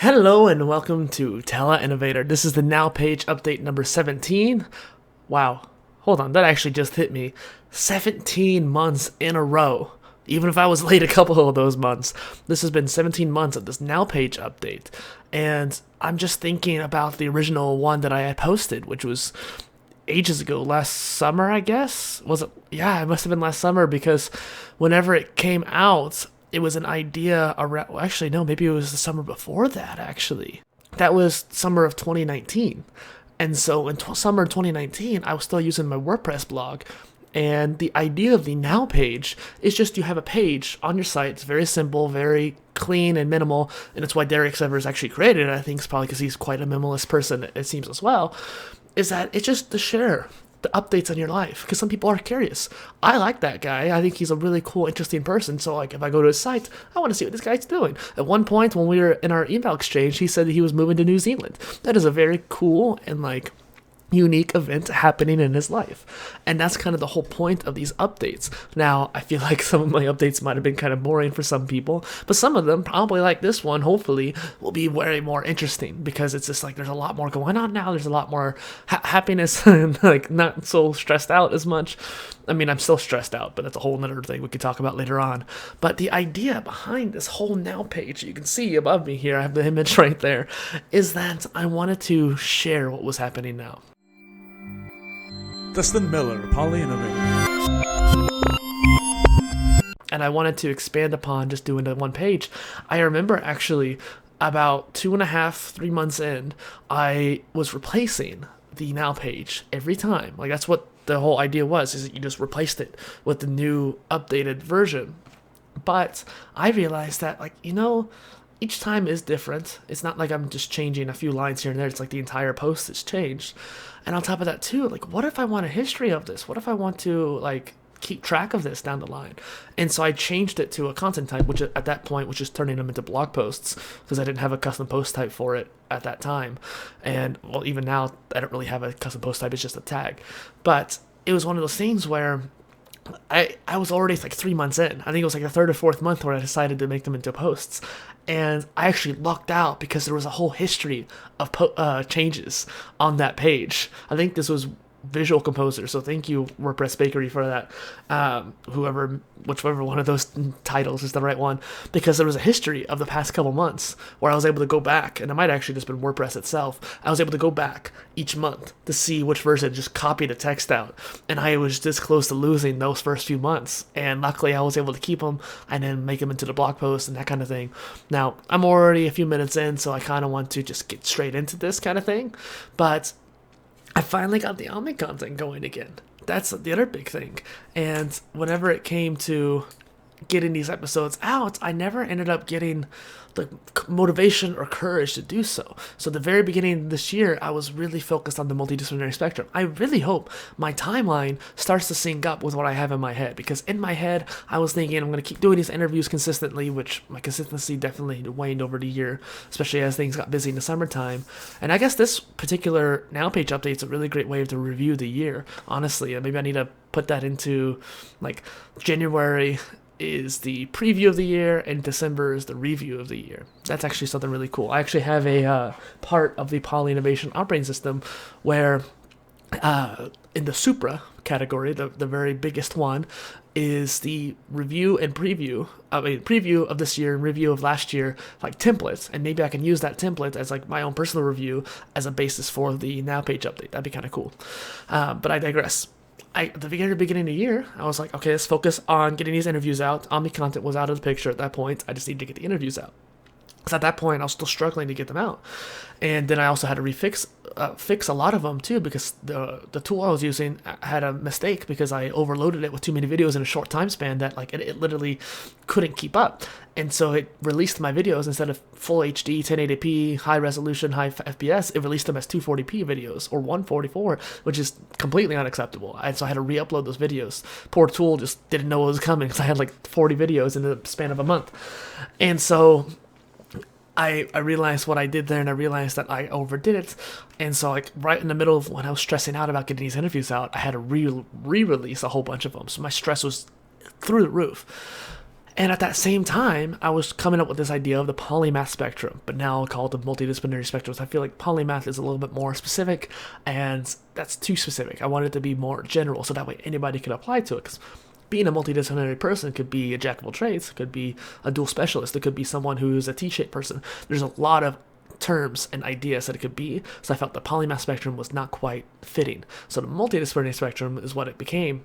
Hello and welcome to PolyInnovator. This is the Now page update number 17. Wow, hold on, that actually just hit me. 17 months in a row. Even if I was late a couple of those months, this has been 17 months of this Now page update. And I'm just thinking about the original one that I had posted, which was ages ago, last summer, I guess? Was it? Yeah, it must have been last summer because whenever it came out, it was an idea around, well, actually, no, maybe it was the summer before that, actually. That was summer of 2019. And so in summer 2019, I was still using my WordPress blog. And the idea of the Now page is just you have a page on your site. It's very simple, very clean and minimal. And it's why Derek Severs actually created it. I think it's probably because he's quite a minimalist person, it seems as well. Is that it's just to share the updates on your life, because some people are curious. I like that guy. I think he's a really cool, interesting person. So like if I go to his site, I want to see what this guy's doing. At one point when we were in our email exchange, he said that he was moving to New Zealand. That is a very cool and like unique event happening in his life. And that's kind of the whole point of these updates. Now, I feel like some of my updates might have been kind of boring for some people, but some of them, probably like this one, hopefully, will be very more interesting because it's just like there's a lot more going on now. There's a lot more happiness and like not so stressed out as much. I mean, I'm still stressed out, but that's a whole nother thing we could talk about later on. But the idea behind this whole Now page, you can see above me here, I have the image right there, is that I wanted to share what was happening now. Dustin Miller, PolyInnovator. And I wanted to expand upon just doing the one page. I remember actually about 2.5-3 months in, I was replacing the Now page every time. Like that's what the whole idea was, is that you just replaced it with the new updated version. But I realized that each time is different. It's not like I'm just changing a few lines here and there. It's like the entire post has changed. And on top of that too, like what if I want a history of this? What if I want to like keep track of this down the line? And so I changed it to a content type, which at that point was just turning them into blog posts because I didn't have a custom post type for it at that time. And well, even now I don't really have a custom post type. It's just a tag. But it was one of those things where I was already like 3 months in. I think it was like the third or fourth month where I decided to make them into posts. And I actually lucked out because there was a whole history of changes on that page. I think this was Visual Composer, so thank you WordPress Bakery for that. Whichever one of those titles is the right one, because there was a history of the past couple months where I was able to go back, and it might actually just been WordPress itself. I was able to go back each month to see which version just copied the text out, and I was this close to losing those first few months, and luckily I was able to keep them and then make them into the blog post and that kind of thing. Now, I'm already a few minutes in, so I kind of want to just get straight into this kind of thing, but I finally got the Omni content going again. That's the other big thing. And whenever it came to getting these episodes out, I never ended up getting the motivation or courage to do so. So at the very beginning of this year, I was really focused on the multidisciplinary spectrum. I really hope my timeline starts to sync up with what I have in my head, because in my head, I was thinking I'm going to keep doing these interviews consistently, which my consistency definitely waned over the year, especially as things got busy in the summertime. And I guess this particular Now page update is a really great way to review the year, honestly. And maybe I need to put that into like January is the preview of the year and December is the review of the year. That's actually something really cool. I actually have a part of the Poly Innovation operating system where in the Supra category, the very biggest one, is the review and preview of this year and review of last year, like templates, and maybe I can use that template as like my own personal review as a basis for the Now page update. That'd be kind of cool. But I digress. At the beginning of the year, I was like, okay, let's focus on getting these interviews out. Omni content was out of the picture at that point. I just need to get the interviews out. Because at that point, I was still struggling to get them out. And then I also had to fix a lot of them too, because the tool I was using had a mistake because I overloaded it with too many videos in a short time span that like it literally couldn't keep up. And so it released my videos instead of full HD, 1080p, high resolution, high FPS, it released them as 240p videos or 144, which is completely unacceptable. And so I had to re-upload those videos. Poor tool just didn't know what was coming because I had like 40 videos in the span of a month. And so I realized what I did there, and I realized that I overdid it. And so like right in the middle of when I was stressing out about getting these interviews out, I had to re-release a whole bunch of them. So my stress was through the roof. And at that same time, I was coming up with this idea of the polymath spectrum, but now called the multidisciplinary spectrums. I feel like polymath is a little bit more specific, and that's too specific. I wanted it to be more general, so that way anybody could apply to it. Because being a multidisciplinary person could be a jack of all trades, it could be a dual specialist, it could be someone who's a T-shaped person. There's a lot of terms and ideas that it could be, so I felt the polymath spectrum was not quite fitting. So the multidisciplinary spectrum is what it became.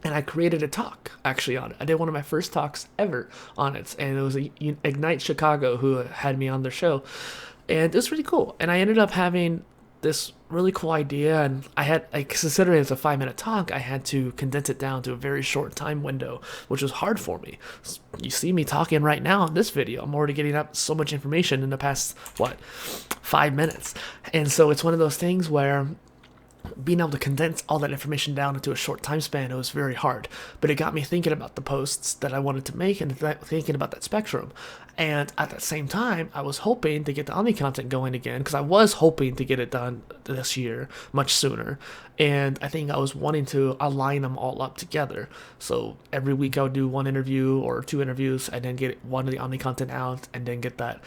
And I created a talk actually on it. I did one of my first talks ever on it, and it was Ignite Chicago who had me on their show, and it was really cool. And I ended up having this really cool idea, and considering it's a 5-minute talk, I had to condense it down to a very short time window, which was hard for me. You see me talking right now in this video. I'm already getting up so much information in the past 5 minutes, and so it's one of those things where being able to condense all that information down into a short time span, it was very hard. But it got me thinking about the posts that I wanted to make and thinking about that spectrum. And at the same time, I was hoping to get the Omni content going again, because I was hoping to get it done this year much sooner. And I think I was wanting to align them all up together. So every week I would do 1 interview or 2 interviews, and then get one of the Omni content out, and then get that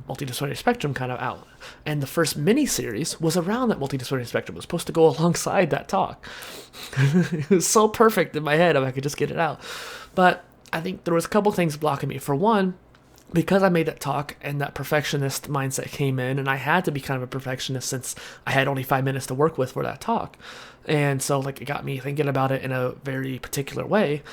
multidisciplinary spectrum kind of out. And the first mini-series was around that multidisciplinary spectrum. It was supposed to go alongside that talk. It was so perfect in my head if I could just get it out. But I think there was a couple things blocking me. For one, because I made that talk and that perfectionist mindset came in, and I had to be kind of a perfectionist since I had only 5 minutes to work with for that talk. And so it got me thinking about it in a very particular way.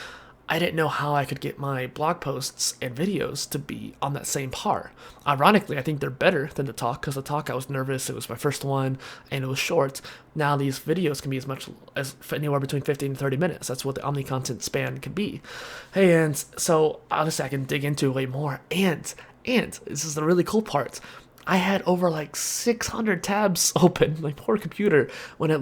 I didn't know how I could get my blog posts and videos to be on that same par. Ironically, I think they're better than the talk, because the talk I was nervous, it was my first one, and it was short. Now these videos can be as much as anywhere between 15 and 30 minutes. That's what the Omni content span can be. Hey, and so honestly, I can dig into way more. And this is the really cool part. I had over 600 tabs open, my poor computer, when I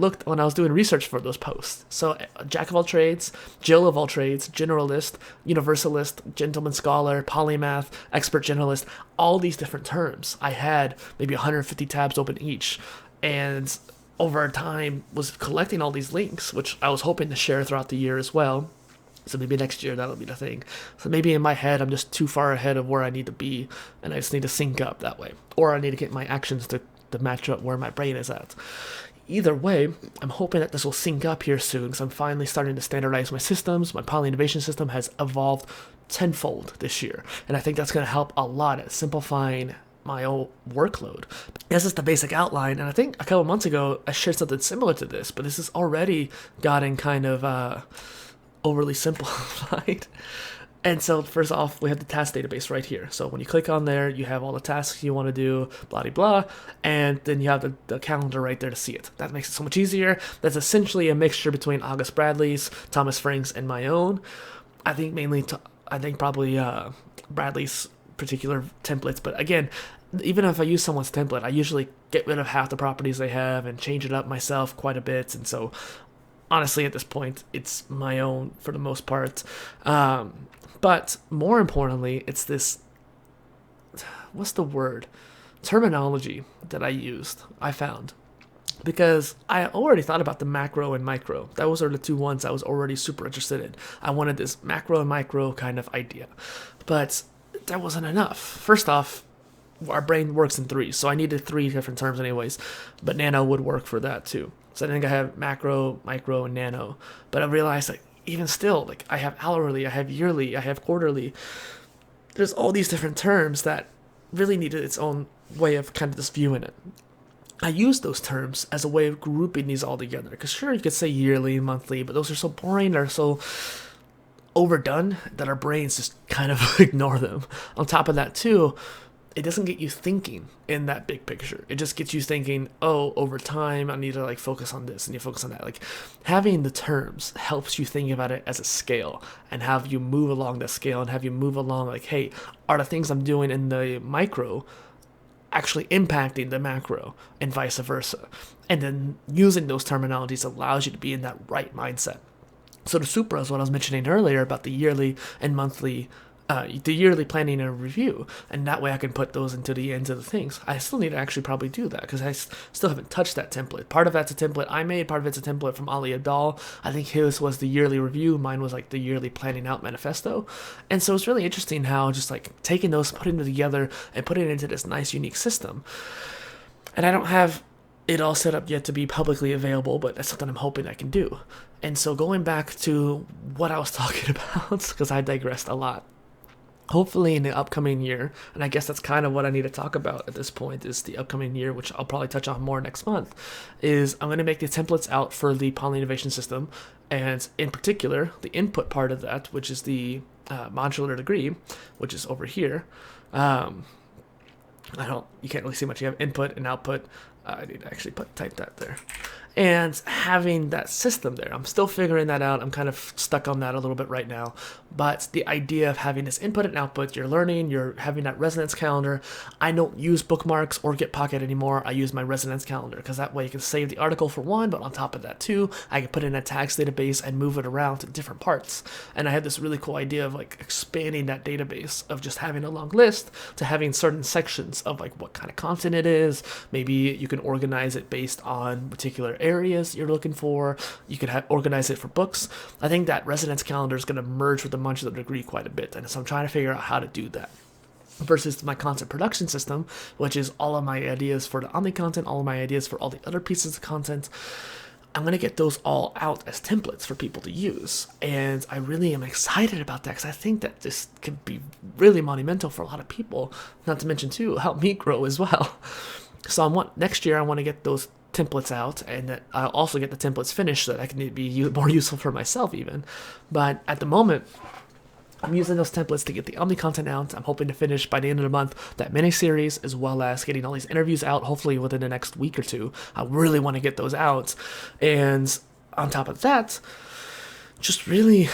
was doing research for those posts. So jack of all trades, Jill of all trades, generalist, universalist, gentleman scholar, polymath, expert generalist, all these different terms. I had maybe 150 tabs open each, and over time was collecting all these links, which I was hoping to share throughout the year as well. So maybe next year that'll be the thing. So maybe in my head I'm just too far ahead of where I need to be, and I just need to sync up that way. Or I need to get my actions to match up where my brain is at. Either way, I'm hoping that this will sync up here soon, because I'm finally starting to standardize my systems. My PolyInnovation system has evolved tenfold this year, and I think that's going to help a lot at simplifying my own workload. This is the basic outline, and I think a couple months ago I shared something similar to this, but this has already gotten kind of overly simplified. And so first off, we have the task database right here. So when you click on there, you have all the tasks you want to do, blah, blah, blah, and then you have the calendar right there to see it. That makes it so much easier. That's essentially a mixture between August Bradley's, Thomas Frank's, and my own. I think probably Bradley's particular templates, but again, even if I use someone's template, I usually get rid of half the properties they have and change it up myself quite a bit, and so honestly, at this point, it's my own for the most part. But more importantly, it's this, what's the word? Terminology that I found. Because I already thought about the macro and micro. Those are the two ones I was already super interested in. I wanted this macro and micro kind of idea. But that wasn't enough. First off, our brain works in 3, so I needed 3 different terms anyways. But nano would work for that too. So I think I have macro, micro, and nano. But I realized even still, I have hourly, I have yearly, I have quarterly. There's all these different terms that really needed its own way of kind of just viewing it. I use those terms as a way of grouping these all together. Because sure, you could say yearly, monthly, but those are so boring, they're so overdone that our brains just kind of ignore them. On top of that too, it doesn't get you thinking in that big picture. It just gets you thinking, oh, over time, I need to focus on this and you focus on that. Having the terms helps you think about it as a scale and have you move along that scale and have you move along hey, are the things I'm doing in the micro actually impacting the macro and vice versa? And then using those terminologies allows you to be in that right mindset. So the supra is what I was mentioning earlier about the yearly and monthly the yearly planning and review, and that way I can put those into the ends of the things. I still need to actually probably do that because I still haven't touched that template. Part of that's a template I made, part of it's a template from Ali Abdal. I think his was the yearly review, mine was like the yearly planning out manifesto. And so it's really interesting how just like taking those, putting them together and putting it into this nice unique system. And I don't have it all set up yet to be publicly available, but that's something I'm hoping I can do. And so going back to what I was talking about, because I digressed a lot. Hopefully in the upcoming year, and I guess that's kind of what I need to talk about at this point, is the upcoming year, which I'll probably touch on more next month, is I'm going to make the templates out for the poly-innovation system, and in particular, the input part of that, which is the modular degree, which is over here. You can't really see much. You have input and output. I need to actually type that there. And having that system there, I'm still figuring that out. I'm kind of stuck on that a little bit right now. But the idea of having this input and output, you're learning, you're having that resonance calendar. I don't use bookmarks or Gitpocket anymore. I use my resonance calendar because that way you can save the article for one, but on top of that too, I can put it in a tags database and move it around to different parts. And I had this really cool idea of like expanding that database of just having a long list to having certain sections of like what kind of content it is. Maybe you can organize it based on particular areas you're looking for. You could organize it for books. I think that resonance calendar is going to merge with the modular degree quite a bit, and so I'm trying to figure out how to do that. Versus my content production system, which is all of my ideas for the Omni content, all of my ideas for all the other pieces of content. I'm going to get those all out as templates for people to use. And I really am excited about that because I think that this could be really monumental for a lot of people, not to mention too, help me grow as well. So next year I want to get those templates out, and that I'll also get the templates finished so that I can be more useful for myself even. But at the moment, I'm using those templates to get the Omni content out. I'm hoping to finish by the end of the month that mini-series, as well as getting all these interviews out, hopefully within the next week or two. I really want to get those out. And on top of that, just really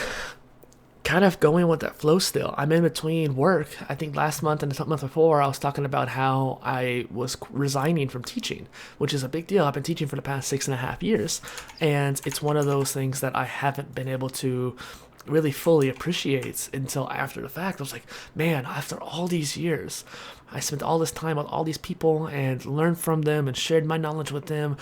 kind of going with that flow still. I'm in between work. I think last month and the month before, I was talking about how I was resigning from teaching, which is a big deal. I've been teaching for the past 6.5 years, and it's one of those things that I haven't been able to really fully appreciate until after the fact. I was like, man, after all these years, I spent all this time with all these people and learned from them and shared my knowledge with them,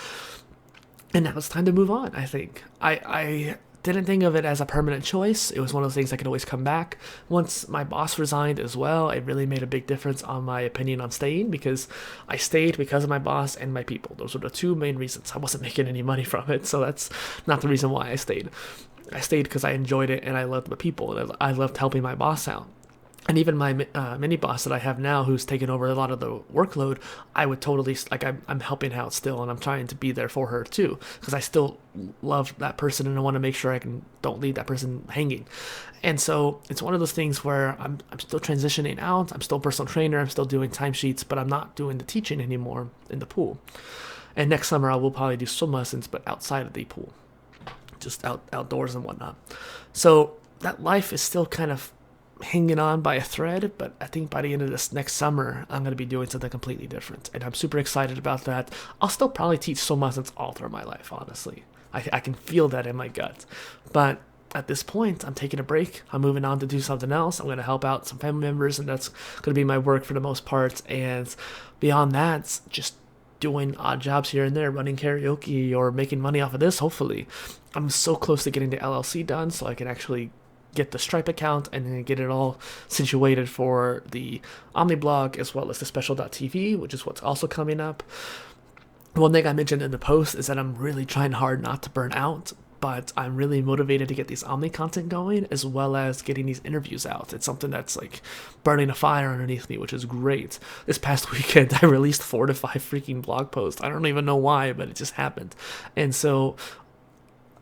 and now it's time to move on. I think I didn't think of it as a permanent choice. It was one of those things I could always come back. Once my boss resigned as well, it really made a big difference on my opinion on staying, because I stayed because of my boss and my people. Those were the two main reasons. I wasn't making any money from it, so that's not the reason why I stayed. I stayed because I enjoyed it and I loved the people and I loved helping my boss out. And even my mini boss that I have now, who's taken over a lot of the workload, I would totally, like, I'm helping out still, and I'm trying to be there for her too, because I still love that person and I want to make sure don't leave that person hanging. And so it's one of those things where I'm still transitioning out. I'm still a personal trainer. I'm still doing timesheets, but I'm not doing the teaching anymore in the pool. And next summer I will probably do swim lessons, but outside of the pool, just outdoors and whatnot. So that life is still kind of hanging on by a thread, but I think by the end of this next summer, I'm going to be doing something completely different, and I'm super excited about that. I'll still probably teach swim lessons all through my life, honestly. I can feel that in my gut, but at this point, I'm taking a break. I'm moving on to do something else. I'm going to help out some family members, and that's going to be my work for the most part. And beyond that, just doing odd jobs here and there, running karaoke or making money off of this, hopefully. I'm so close to getting the LLC done so I can actually get the Stripe account and then get it all situated for the Omniblog as well as the Special.tv, which is what's also coming up. One thing I mentioned in the post is that I'm really trying hard not to burn out, but I'm really motivated to get these Omni content going as well as getting these interviews out. It's something that's like burning a fire underneath me, which is great. This past weekend, I released 4 to 5 freaking blog posts. I don't even know why, but it just happened. And so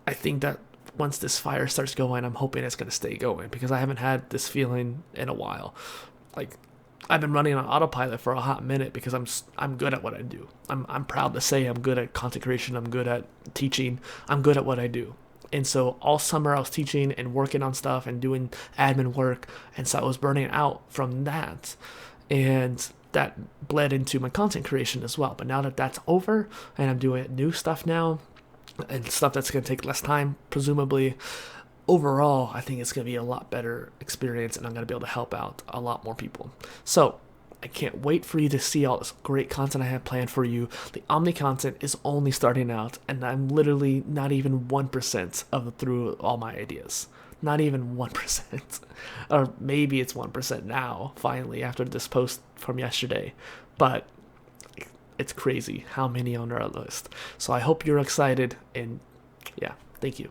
I think that once this fire starts going, I'm hoping it's going to stay going, because I haven't had this feeling in a while. Like, I've been running on autopilot for a hot minute because I'm good at what I do. I'm proud to say I'm good at content creation. I'm good at teaching. I'm good at what I do. And so all summer I was teaching and working on stuff and doing admin work, and so I was burning out from that, and that bled into my content creation as well. But now that that's over and I'm doing new stuff now, and stuff that's going to take less time, presumably, overall, I think it's going to be a lot better experience, and I'm going to be able to help out a lot more people. So I can't wait for you to see all this great content I have planned for you. The Omni content is only starting out, and I'm literally not even 1% through all my ideas. Not even 1%. Or maybe it's 1% now, finally, after this post from yesterday. But it's crazy how many on our list. So I hope you're excited, and yeah, thank you.